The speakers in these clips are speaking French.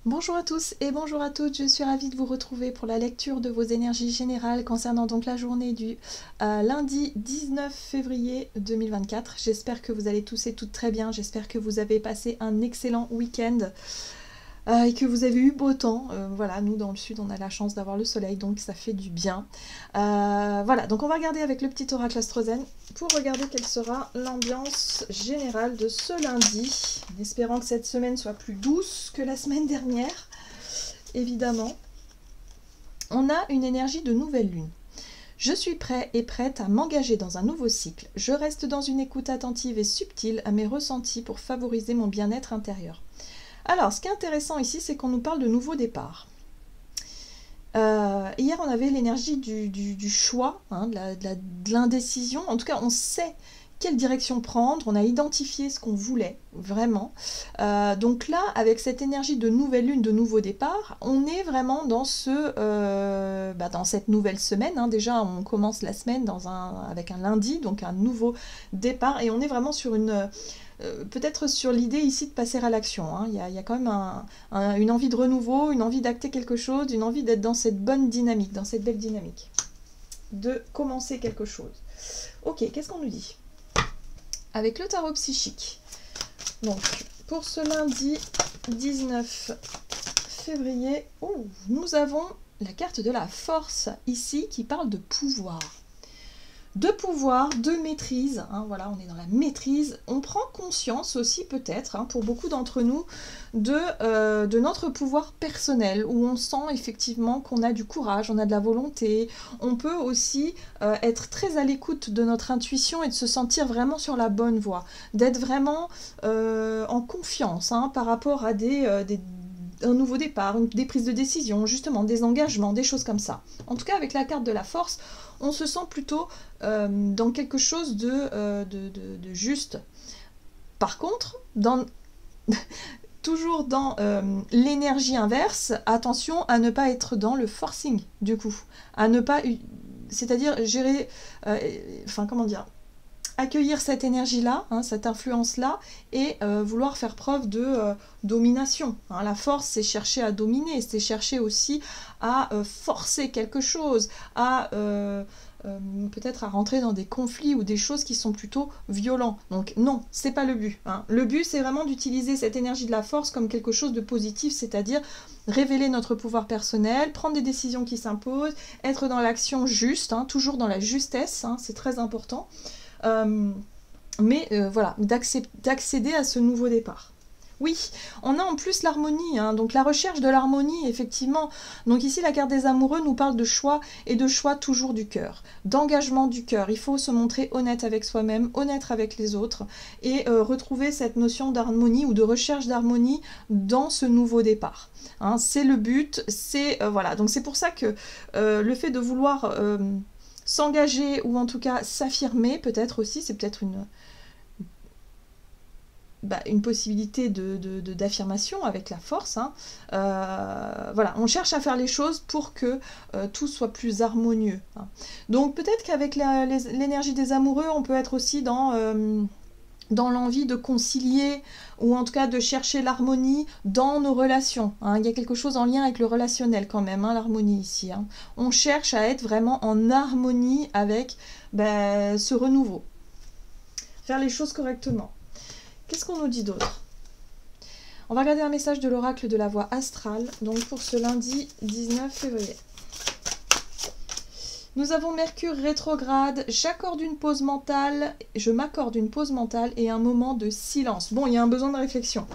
Bonjour à tous et bonjour à toutes, je suis ravie de vous retrouver pour la lecture de vos énergies générales concernant donc la journée du lundi 19 février 2024. J'espère que vous allez tous et toutes très bien, j'espère que vous avez passé un excellent week-end et que vous avez eu beau temps. Voilà, nous dans le sud on a la chance d'avoir le soleil donc ça fait du bien. Voilà, donc on va regarder avec le petit oracle Astrozen pour regarder quelle sera l'ambiance générale de ce lundi, en espérant que cette semaine soit plus douce que la semaine dernière, évidemment. On a une énergie de nouvelle lune. Je suis prêt et prête à m'engager dans un nouveau cycle. Je reste dans une écoute attentive et subtile à mes ressentis pour favoriser mon bien-être intérieur. Alors, ce qui est intéressant ici, c'est qu'on nous parle de nouveau départ. Hier, on avait l'énergie du choix, hein, de l'indécision. En tout cas, on sait quelle direction prendre, on a identifié ce qu'on voulait, vraiment. Donc là, avec cette énergie de nouvelle lune, de nouveau départ, on est vraiment dans, dans cette nouvelle semaine. Hein. Déjà, on commence la semaine avec un lundi, donc un nouveau départ, et on est vraiment sur peut-être sur l'idée ici de passer à l'action. Hein. Il y a quand même une envie de renouveau, une envie d'acter quelque chose, une envie d'être dans cette bonne dynamique, dans cette belle dynamique, de commencer quelque chose. Ok, qu'est-ce qu'on nous dit avec le tarot psychique? Donc, pour ce lundi 19 février, nous avons la carte de la force ici qui parle de pouvoir. De pouvoir, de maîtrise, hein, voilà, on est dans la maîtrise. On prend conscience aussi peut-être, hein, pour beaucoup d'entre nous, de notre pouvoir personnel, où on sent effectivement qu'on a du courage, on a de la volonté. On peut aussi être très à l'écoute de notre intuition et de se sentir vraiment sur la bonne voie, d'être vraiment en confiance, hein, par rapport à un nouveau départ, des prises de décision, justement, des engagements, des choses comme ça. En tout cas, avec la carte de la force, on se sent plutôt dans quelque chose de juste. Par contre, toujours dans l'énergie inverse, attention à ne pas être dans le forcing, du coup. À ne pas... C'est-à-dire gérer... comment dire, accueillir cette énergie-là, hein, cette influence-là, et vouloir faire preuve de domination. Hein. La force, c'est chercher à dominer, c'est chercher aussi à forcer quelque chose, à peut-être à rentrer dans des conflits ou des choses qui sont plutôt violents. Donc non, c'est pas le but. Hein. Le but, c'est vraiment d'utiliser cette énergie de la force comme quelque chose de positif, c'est-à-dire révéler notre pouvoir personnel, prendre des décisions qui s'imposent, être dans l'action juste, hein, toujours dans la justesse, hein, c'est très important. Voilà, d'accéder à ce nouveau départ. Oui, on a en plus l'harmonie, hein, donc la recherche de l'harmonie, effectivement. Donc ici, la carte des amoureux nous parle de choix, et de choix toujours du cœur, d'engagement du cœur. Il faut se montrer honnête avec soi-même, honnête avec les autres, et retrouver cette notion d'harmonie ou de recherche d'harmonie dans ce nouveau départ. Hein, c'est le but, voilà. Donc c'est pour ça que le fait de vouloir... s'engager ou en tout cas s'affirmer, peut-être aussi, c'est peut-être une possibilité d'affirmation avec la force. Hein. Voilà, on cherche à faire les choses pour que tout soit plus harmonieux. Hein. Donc peut-être qu'avec l'énergie des amoureux, on peut être aussi dans l'envie de concilier, ou en tout cas de chercher l'harmonie dans nos relations. Hein. Il y a quelque chose en lien avec le relationnel quand même, hein, l'harmonie ici. Hein. On cherche à être vraiment en harmonie avec ce renouveau. Faire les choses correctement. Qu'est-ce qu'on nous dit d'autre? On va regarder un message de l'oracle de la voie astrale, donc pour ce lundi 19 février. Nous avons Mercure rétrograde, je m'accorde une pause mentale et un moment de silence. Bon, il y a un besoin de réflexion.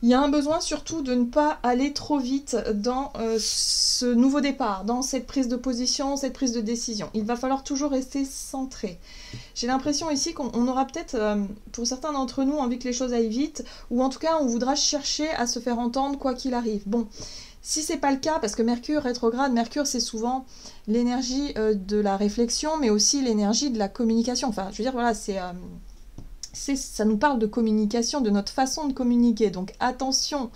Il y a un besoin surtout de ne pas aller trop vite dans ce nouveau départ, dans cette prise de position, cette prise de décision. Il va falloir toujours rester centré. J'ai l'impression ici qu'on aura peut-être, pour certains d'entre nous, envie que les choses aillent vite, ou en tout cas on voudra chercher à se faire entendre quoi qu'il arrive. Bon. Si c'est pas le cas, parce que Mercure rétrograde, Mercure c'est souvent l'énergie de la réflexion, mais aussi l'énergie de la communication. Enfin, je veux dire, voilà, ça nous parle de communication, de notre façon de communiquer. Donc attention,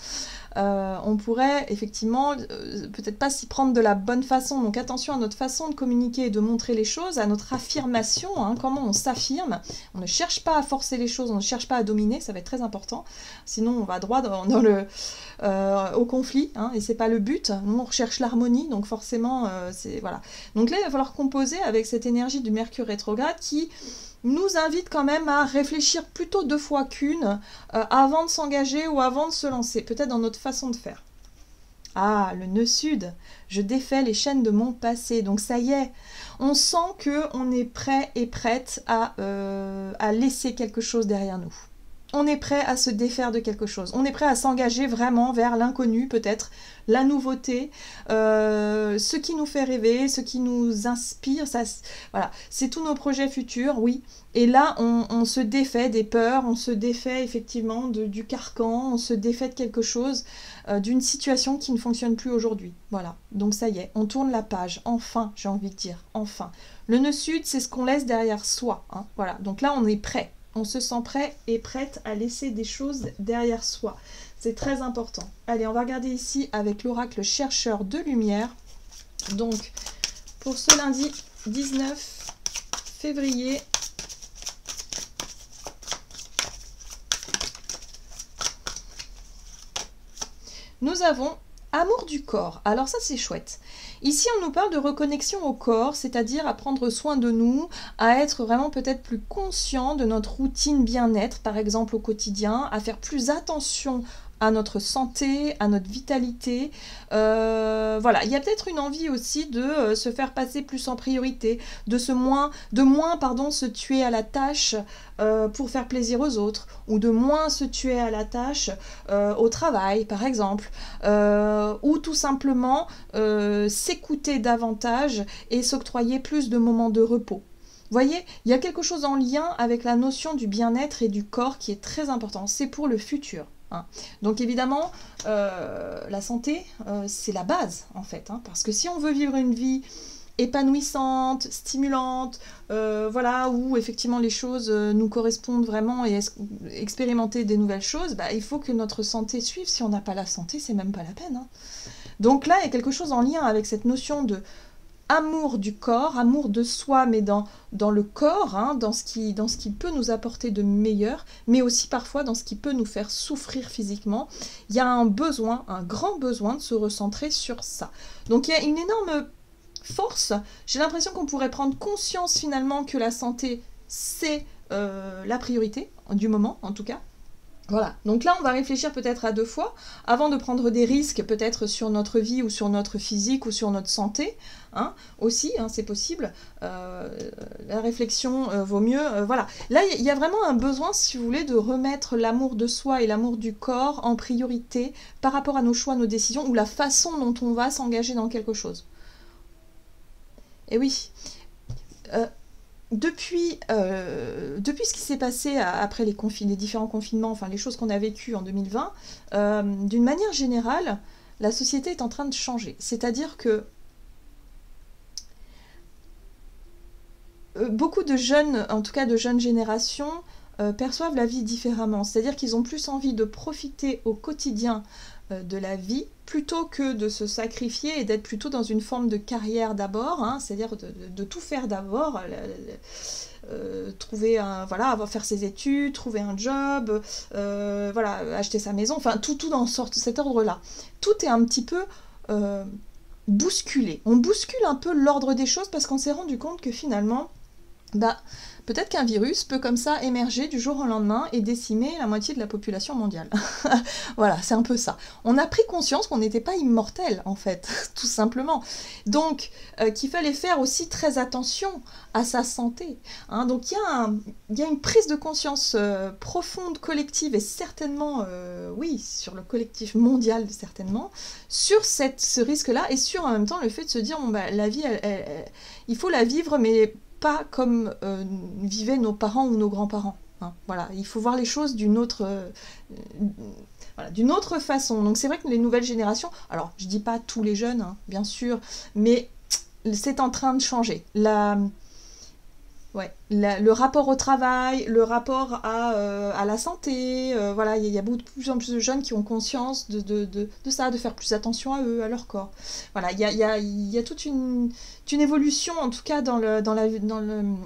on pourrait effectivement peut-être pas s'y prendre de la bonne façon. Donc attention à notre façon de communiquer et de montrer les choses, à notre affirmation, hein, comment on s'affirme. On ne cherche pas à forcer les choses, on ne cherche pas à dominer, ça va être très important. Sinon on va droit au conflit, hein, et c'est pas le but. Nous on recherche l'harmonie, donc forcément voilà. Donc là il va falloir composer avec cette énergie du Mercure rétrograde qui nous invite quand même à réfléchir plutôt 2 fois qu'une avant de s'engager ou avant de se lancer, peut-être dans notre façon de faire. Ah, le nœud sud, je défais les chaînes de mon passé, donc ça y est, on sent qu'on est prêt et prête à laisser quelque chose derrière nous. On est prêt à se défaire de quelque chose. On est prêt à s'engager vraiment vers l'inconnu, peut-être, la nouveauté, ce qui nous fait rêver, ce qui nous inspire. Ça, voilà, c'est tous nos projets futurs, oui. Et là, on se défait des peurs, on se défait effectivement du carcan, on se défait de quelque chose, d'une situation qui ne fonctionne plus aujourd'hui. Voilà, donc ça y est, on tourne la page, enfin, j'ai envie de dire, enfin. Le nœud sud, c'est ce qu'on laisse derrière soi, hein, voilà. Donc là, on est prêt. On se sent prêt et prête à laisser des choses derrière soi. C'est très important. Allez, on va regarder ici avec l'oracle chercheur de lumière. Donc, pour ce lundi 19 février, nous avons amour du corps. Alors ça, c'est chouette. Ici, on nous parle de reconnexion au corps, c'est-à-dire à prendre soin de nous, à être vraiment peut-être plus conscient de notre routine bien-être, par exemple au quotidien, à faire plus attention à notre santé, à notre vitalité. Voilà, il y a peut-être une envie aussi de se faire passer plus en priorité, de moins se tuer à la tâche pour faire plaisir aux autres, ou de moins se tuer à la tâche au travail, par exemple, ou tout simplement s'écouter davantage et s'octroyer plus de moments de repos. Vous voyez, il y a quelque chose en lien avec la notion du bien-être et du corps qui est très important. C'est pour le futur. Hein. Donc évidemment, la santé, c'est la base en fait. Hein, parce que si on veut vivre une vie épanouissante, stimulante, voilà, où effectivement les choses nous correspondent vraiment et expérimenter des nouvelles choses, bah, il faut que notre santé suive. Si on n'a pas la santé, c'est même pas la peine. Hein. Donc là, il y a quelque chose en lien avec cette notion de amour du corps, amour de soi, mais dans le corps, hein, dans ce qui peut nous apporter de meilleur, mais aussi parfois dans ce qui peut nous faire souffrir physiquement. Il y a un besoin, un grand besoin de se recentrer sur ça. Donc il y a une énorme force. J'ai l'impression qu'on pourrait prendre conscience finalement que la santé, c'est la priorité, du moment en tout cas. Voilà, donc là on va réfléchir peut-être à 2 fois, avant de prendre des risques peut-être sur notre vie ou sur notre physique ou sur notre santé, hein, aussi, hein, c'est possible, la réflexion vaut mieux, voilà. Là il y a vraiment un besoin, si vous voulez, de remettre l'amour de soi et l'amour du corps en priorité par rapport à nos choix, nos décisions, ou la façon dont on va s'engager dans quelque chose. Et oui, depuis ce qui s'est passé après les différents confinements, enfin les choses qu'on a vécues en 2020, d'une manière générale, la société est en train de changer. C'est-à-dire que beaucoup de jeunes, en tout cas de jeunes générations, perçoivent la vie différemment. C'est-à-dire qu'ils ont plus envie de profiter au quotidien de la vie, plutôt que de se sacrifier et d'être plutôt dans une forme de carrière d'abord, hein, c'est-à-dire de tout faire d'abord, trouver faire ses études, trouver un job, voilà, acheter sa maison, enfin tout dans cet ordre-là. Tout est un petit peu bousculé. On bouscule un peu l'ordre des choses parce qu'on s'est rendu compte que finalement, peut-être qu'un virus peut comme ça émerger du jour au lendemain et décimer la moitié de la population mondiale. Voilà, c'est un peu ça. On a pris conscience qu'on n'était pas immortel, en fait, tout simplement. Donc, qu'il fallait faire aussi très attention à sa santé. Hein. Donc, il y a une prise de conscience profonde, collective, et certainement, oui, sur le collectif mondial, certainement, sur ce risque-là, et sur, en même temps, le fait de se dire, la vie, il faut la vivre, mais pas comme vivaient nos parents ou nos grands-parents. Hein. Voilà, il faut voir les choses d'une autre façon. Donc c'est vrai que les nouvelles générations, alors je dis pas tous les jeunes, hein, bien sûr, mais c'est en train de changer. Ouais, le rapport au travail, le rapport à la santé, voilà, il y a beaucoup de plus en plus de jeunes qui ont conscience de ça, de faire plus attention à eux, à leur corps. Voilà, il y a toute une évolution, en tout cas, dans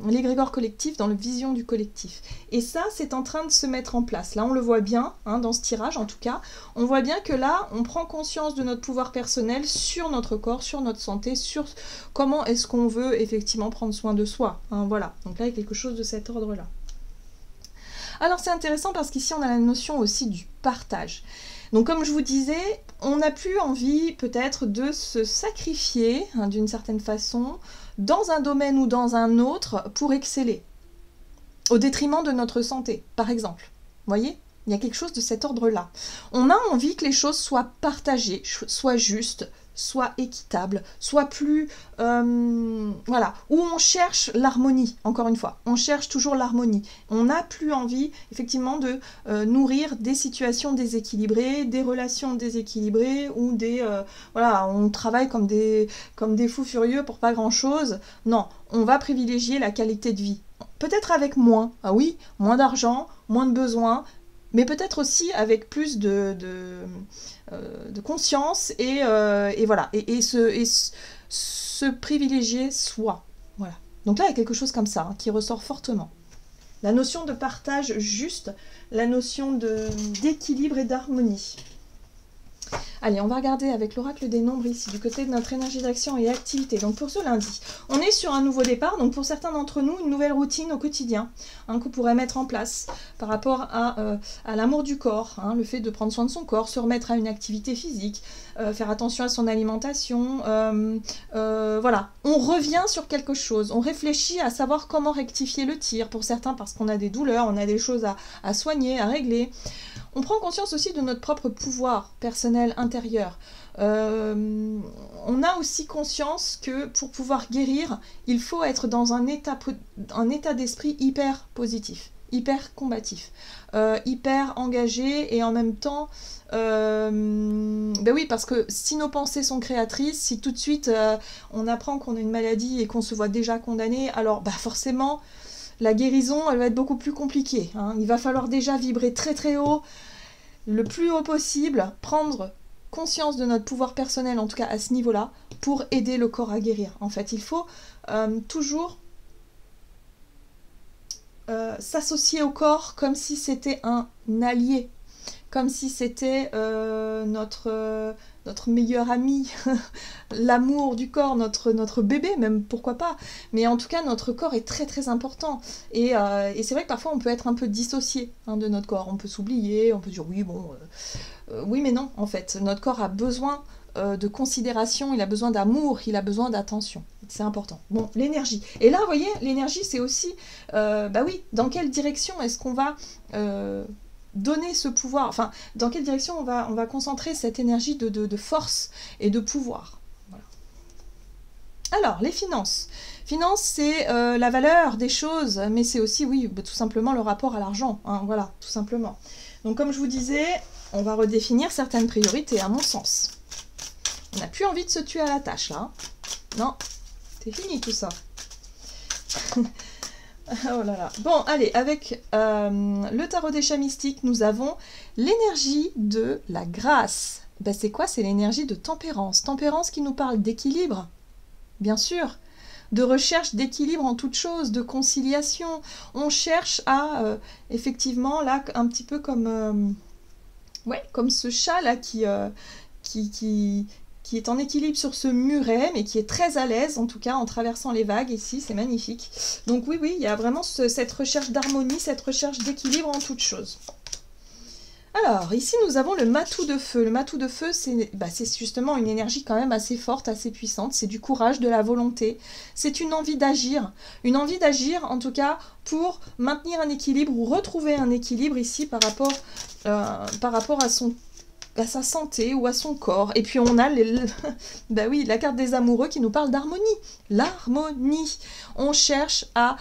l'égrégore collectif, dans la vision du collectif. Et ça, c'est en train de se mettre en place. Là, on le voit bien, hein, dans ce tirage, en tout cas, on voit bien que là, on prend conscience de notre pouvoir personnel sur notre corps, sur notre santé, sur comment est-ce qu'on veut effectivement prendre soin de soi, hein, voilà. Donc là, il y a quelque chose de cet ordre-là. Alors c'est intéressant parce qu'ici on a la notion aussi du partage. Donc comme je vous disais, on n'a plus envie peut-être de se sacrifier, hein, d'une certaine façon, dans un domaine ou dans un autre pour exceller, au détriment de notre santé, par exemple. Vous voyez ? Il y a quelque chose de cet ordre-là. On a envie que les choses soient partagées, soient justes, soit équitable, soit plus... voilà, où on cherche l'harmonie, encore une fois. On cherche toujours l'harmonie. On n'a plus envie, effectivement, de nourrir des situations déséquilibrées, des relations déséquilibrées, ou des... voilà, on travaille comme des fous furieux pour pas grand-chose. Non, on va privilégier la qualité de vie. Peut-être avec moins, ah oui, moins d'argent, moins de besoins, mais peut-être aussi avec plus de conscience et voilà, et se privilégier soi. Voilà. Donc là, il y a quelque chose comme ça, hein, qui ressort fortement. La notion de partage juste, la notion d'équilibre et d'harmonie. Allez, on va regarder avec l'oracle des nombres ici, du côté de notre énergie d'action et activité. Donc pour ce lundi, on est sur un nouveau départ, donc pour certains d'entre nous, une nouvelle routine au quotidien, hein, qu'on pourrait mettre en place par rapport à l'amour du corps, hein, le fait de prendre soin de son corps, se remettre à une activité physique, faire attention à son alimentation, voilà. On revient sur quelque chose, on réfléchit à savoir comment rectifier le tir, pour certains parce qu'on a des douleurs, on a des choses à soigner, à régler. On prend conscience aussi de notre propre pouvoir personnel intérieur. On a aussi conscience que pour pouvoir guérir, il faut être dans un état d'esprit hyper positif, hyper combatif, hyper engagé et en même temps... ben oui, parce que si nos pensées sont créatrices, si tout de suite on apprend qu'on a une maladie et qu'on se voit déjà condamné, alors bah forcément... La guérison, elle va être beaucoup plus compliquée, hein. Il va falloir déjà vibrer très très haut, le plus haut possible, prendre conscience de notre pouvoir personnel, en tout cas à ce niveau-là, pour aider le corps à guérir. En fait, il faut toujours s'associer au corps comme si c'était un allié, comme si c'était notre meilleur ami, l'amour du corps, notre bébé même, pourquoi pas. Mais en tout cas, notre corps est très très important. Et c'est vrai que parfois on peut être un peu dissocié, hein, de notre corps. On peut s'oublier, on peut dire oui, bon... oui mais non, en fait. Notre corps a besoin de considération, il a besoin d'amour, il a besoin d'attention. C'est important. Bon, l'énergie. Et là, vous voyez, l'énergie, c'est aussi... bah oui, dans quelle direction est-ce qu'on va... donner ce pouvoir, enfin, dans quelle direction on va concentrer cette énergie de force et de pouvoir. Voilà. Alors, les finances. Finances, c'est la valeur des choses, mais c'est aussi, oui, tout simplement le rapport à l'argent, hein, voilà, tout simplement. Donc, comme je vous disais, on va redéfinir certaines priorités, à mon sens. On n'a plus envie de se tuer à la tâche, là. Non, c'est fini tout ça. Oh là là. Bon, allez, avec le tarot des chats mystiques, nous avons l'énergie de la grâce. Ben, c'est quoi? C'est l'énergie de tempérance. Tempérance qui nous parle d'équilibre, bien sûr, de recherche d'équilibre en toute chose, de conciliation. On cherche à, effectivement, là, un petit peu comme, ouais, comme ce chat là qui est en équilibre sur ce muret, mais qui est très à l'aise, en tout cas, en traversant les vagues, ici, c'est magnifique. Donc oui, il y a vraiment cette recherche d'harmonie, cette recherche d'équilibre en toute chose. Alors, ici, nous avons le matou de feu. Le matou de feu, c'est justement une énergie quand même assez forte, assez puissante. C'est du courage, de la volonté. C'est une envie d'agir. Une envie d'agir, en tout cas, pour maintenir un équilibre ou retrouver un équilibre ici par rapport à sa santé ou à son corps. Et puis on a bah oui, la carte des amoureux qui nous parle d'harmonie. L'harmonie. On cherche à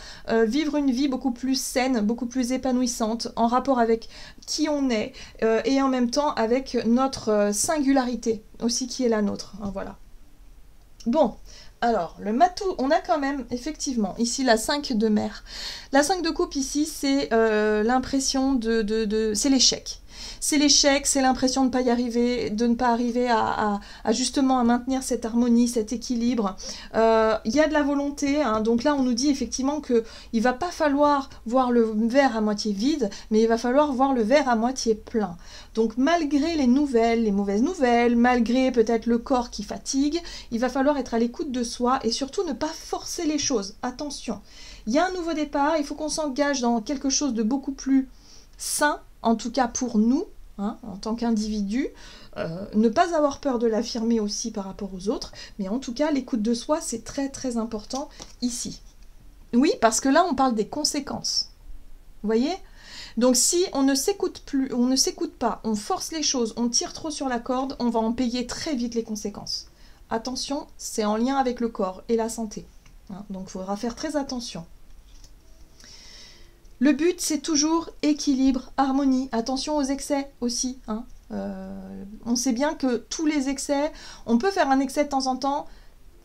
vivre une vie beaucoup plus saine, beaucoup plus épanouissante, en rapport avec qui on est, et en même temps avec notre singularité aussi qui est la nôtre. Hein, voilà. Bon, Alors, le matou, on a quand même, effectivement, ici la 5 de mer. La 5 de coupe, ici, c'est l'impression c'est l'échec. C'est l'échec, c'est l'impression de ne pas y arriver, de ne pas arriver à justement à maintenir cette harmonie, cet équilibre. Il y a de la volonté, hein, donc là on nous dit effectivement qu'il ne va pas falloir voir le verre à moitié vide, mais il va falloir voir le verre à moitié plein. Donc malgré les nouvelles, les mauvaises nouvelles, malgré peut-être le corps qui fatigue, il va falloir être à l'écoute de soi et surtout ne pas forcer les choses. Attention, il y a un nouveau départ, il faut qu'on s'engage dans quelque chose de beaucoup plus sain, en tout cas pour nous, hein, en tant qu'individu, ne pas avoir peur de l'affirmer aussi par rapport aux autres, mais en tout cas, l'écoute de soi, c'est très très important ici. Oui, parce que là, on parle des conséquences. Vous voyez ? Donc si on ne s'écoute plus, on ne s'écoute pas, on force les choses, on tire trop sur la corde, on va en payer très vite les conséquences. Attention, c'est en lien avec le corps et la santé. Hein, donc il faudra faire très attention. Le but, c'est toujours équilibre, harmonie. Attention aux excès aussi. Hein. On sait bien que tous les excès, on peut faire un excès de temps en temps,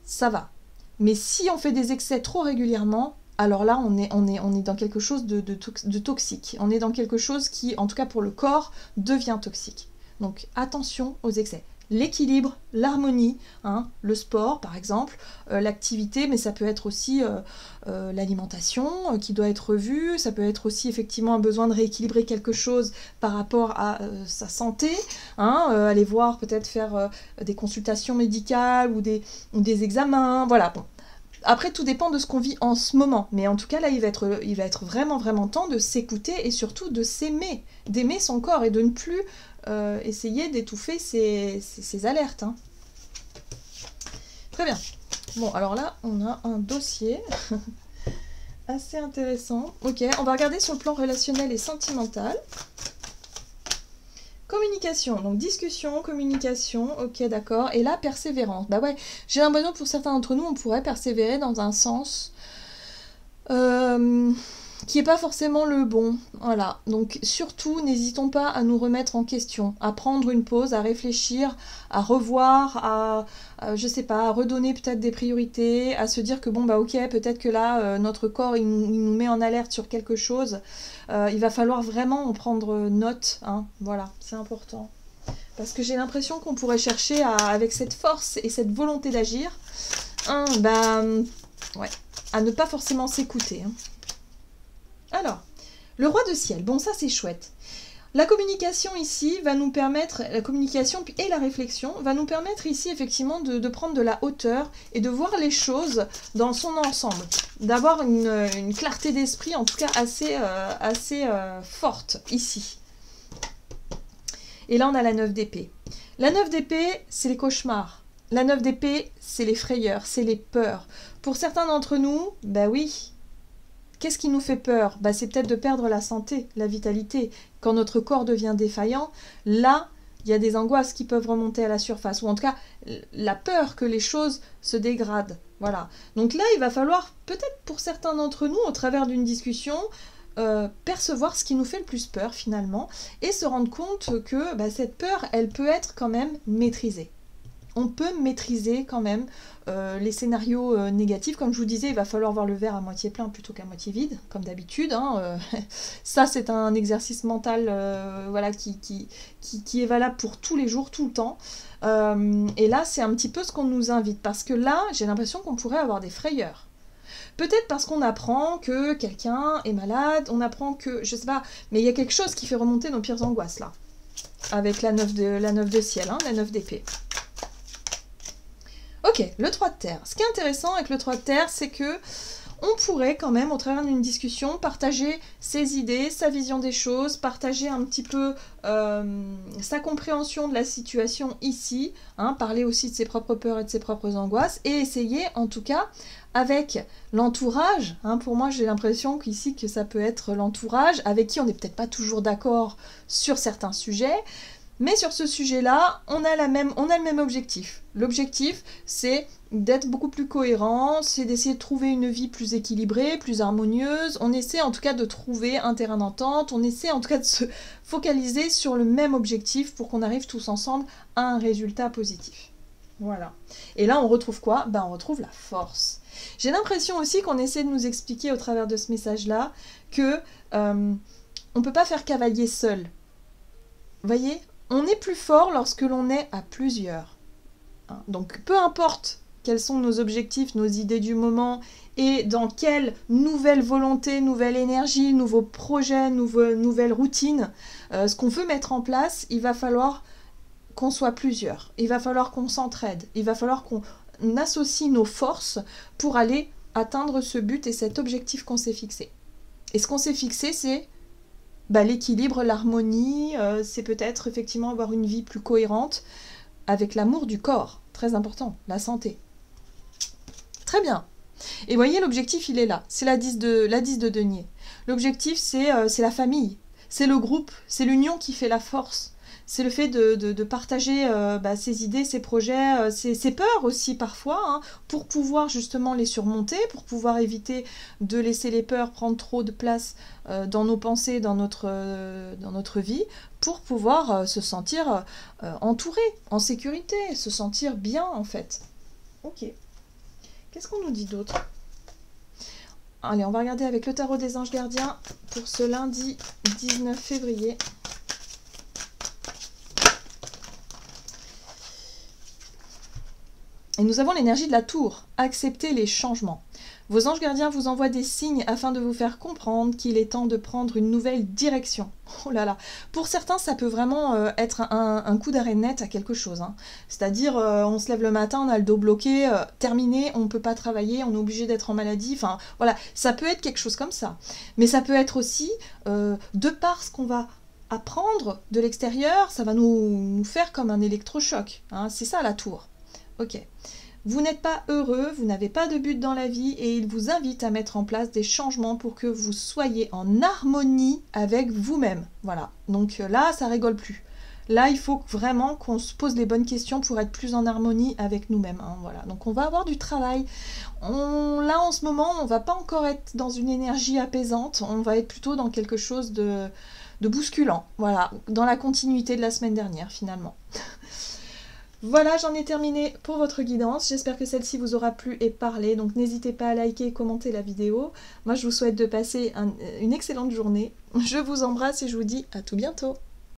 ça va. Mais si on fait des excès trop régulièrement, alors là, on est dans quelque chose de toxique. On est dans quelque chose qui, en tout cas pour le corps, devient toxique. Donc attention aux excès. L'équilibre, l'harmonie, hein, le sport par exemple, l'activité, mais ça peut être aussi l'alimentation qui doit être revue, ça peut être aussi effectivement un besoin de rééquilibrer quelque chose par rapport à sa santé, hein, aller voir, peut-être faire des consultations médicales ou des examens, voilà, bon. Après, tout dépend de ce qu'on vit en ce moment, mais en tout cas là, il va être vraiment vraiment temps de s'écouter et surtout de s'aimer, d'aimer son corps et de ne plus essayer d'étouffer ces alertes. Hein. Très bien. Bon, alors là, on a un dossier assez intéressant. Ok, on va regarder sur le plan relationnel et sentimental. Communication, donc discussion, communication, ok d'accord, et là persévérance. Bah ouais, j'ai l'impression que pour certains d'entre nous, on pourrait persévérer dans un sens qui n'est pas forcément le bon. Voilà, donc surtout n'hésitons pas à nous remettre en question, à prendre une pause, à réfléchir, à revoir, je sais pas, à redonner peut-être des priorités, à se dire que bon bah ok, peut-être que là notre corps il nous met en alerte sur quelque chose, il va falloir vraiment en prendre note, hein. Voilà, c'est important. Parce que j'ai l'impression qu'on pourrait chercher avec cette force et cette volonté d'agir, ouais, à ne pas forcément s'écouter. Hein. Alors, le roi de ciel, bon ça c'est chouette. La communication ici va nous permettre, la communication et la réflexion va nous permettre ici effectivement de prendre de la hauteur et de voir les choses dans son ensemble, d'avoir une clarté d'esprit en tout cas assez forte ici. Et là on a la 9 d'épée. La 9 d'épée, c'est les cauchemars. La 9 d'épée, c'est les frayeurs, c'est les peurs. Pour certains d'entre nous, bah oui. Qu'est-ce qui nous fait peur? Bah, c'est peut-être de perdre la santé, la vitalité. Quand notre corps devient défaillant, là, il y a des angoisses qui peuvent remonter à la surface. Ou en tout cas, la peur que les choses se dégradent. Voilà. Donc là, il va falloir, peut-être pour certains d'entre nous, au travers d'une discussion, percevoir ce qui nous fait le plus peur finalement, et se rendre compte que bah, cette peur, elle peut être quand même maîtrisée. On peut maîtriser quand même les scénarios négatifs. Comme je vous disais, il va falloir voir le verre à moitié plein plutôt qu'à moitié vide, comme d'habitude. Hein, ça, c'est un exercice mental voilà, qui est valable pour tous les jours, tout le temps. Et là, c'est un petit peu ce qu'on nous invite. Parce que là, j'ai l'impression qu'on pourrait avoir des frayeurs. Peut-être parce qu'on apprend que quelqu'un est malade, on apprend que, je sais pas, mais il y a quelque chose qui fait remonter nos pires angoisses, là. Avec la 9 de ciel, hein, la 9 d'épée. Ok, le 3 de terre. Ce qui est intéressant avec le 3 de terre, c'est que on pourrait quand même, au travers d'une discussion, partager ses idées, sa vision des choses, partager un petit peu sa compréhension de la situation ici, hein, parler aussi de ses propres peurs et de ses propres angoisses, et essayer, en tout cas, avec l'entourage, hein, pour moi j'ai l'impression qu'ici que ça peut être l'entourage, avec qui on n'est peut-être pas toujours d'accord sur certains sujets, mais sur ce sujet-là, on a le même objectif. L'objectif, c'est d'être beaucoup plus cohérent, c'est d'essayer de trouver une vie plus équilibrée, plus harmonieuse. On essaie en tout cas de trouver un terrain d'entente, on essaie en tout cas de se focaliser sur le même objectif pour qu'on arrive tous ensemble à un résultat positif. Voilà. Et là, on retrouve quoi? Ben, on retrouve la force. J'ai l'impression aussi qu'on essaie de nous expliquer au travers de ce message-là que on peut pas faire cavalier seul. Vous voyez? On est plus fort lorsque l'on est à plusieurs. Hein. Donc, peu importe quels sont nos objectifs, nos idées du moment et dans quelle nouvelle volonté, nouvelle énergie, nouveaux projets, nouvelles routines, ce qu'on veut mettre en place, il va falloir qu'on soit plusieurs. Il va falloir qu'on s'entraide. Il va falloir qu'on associe nos forces pour aller atteindre ce but et cet objectif qu'on s'est fixé. Et ce qu'on s'est fixé, c'est l'équilibre, l'harmonie, c'est peut-être effectivement avoir une vie plus cohérente avec l'amour du corps, très important, la santé. Très bien. Et voyez, l'objectif, il est là. C'est la 10 de denier. L'objectif, c'est la famille, c'est le groupe, c'est l'union qui fait la force. C'est le fait de partager ses idées, ses projets, ses peurs aussi parfois, hein, pour pouvoir justement les surmonter, pour pouvoir éviter de laisser les peurs prendre trop de place dans nos pensées, dans notre vie, pour pouvoir se sentir entouré, en sécurité, se sentir bien en fait. Ok. Qu'est-ce qu'on nous dit d'autre? Allez, on va regarder avec le tarot des anges gardiens pour ce lundi 19 février. Et nous avons l'énergie de la tour. Acceptez les changements. Vos anges gardiens vous envoient des signes afin de vous faire comprendre qu'il est temps de prendre une nouvelle direction. Oh là là. Pour certains, ça peut vraiment être un coup d'arrêt net à quelque chose. Hein. C'est-à-dire, on se lève le matin, on a le dos bloqué, terminé, on ne peut pas travailler, on est obligé d'être en maladie. Enfin, voilà, ça peut être quelque chose comme ça. Mais ça peut être aussi, de par ce qu'on va apprendre de l'extérieur, ça va nous faire comme un électrochoc. Hein. C'est ça la tour. Ok. Vous n'êtes pas heureux, vous n'avez pas de but dans la vie et il vous invite à mettre en place des changements pour que vous soyez en harmonie avec vous-même. Voilà. Donc là, ça rigole plus. Là, il faut vraiment qu'on se pose les bonnes questions pour être plus en harmonie avec nous-mêmes. Hein, voilà. Donc on va avoir du travail. Là, en ce moment, on va pas encore être dans une énergie apaisante. On va être plutôt dans quelque chose de bousculant. Voilà. Dans la continuité de la semaine dernière, finalement. Voilà, j'en ai terminé pour votre guidance. J'espère que celle-ci vous aura plu et parlé. Donc n'hésitez pas à liker et commenter la vidéo. Moi, je vous souhaite de passer une excellente journée. Je vous embrasse et je vous dis à tout bientôt.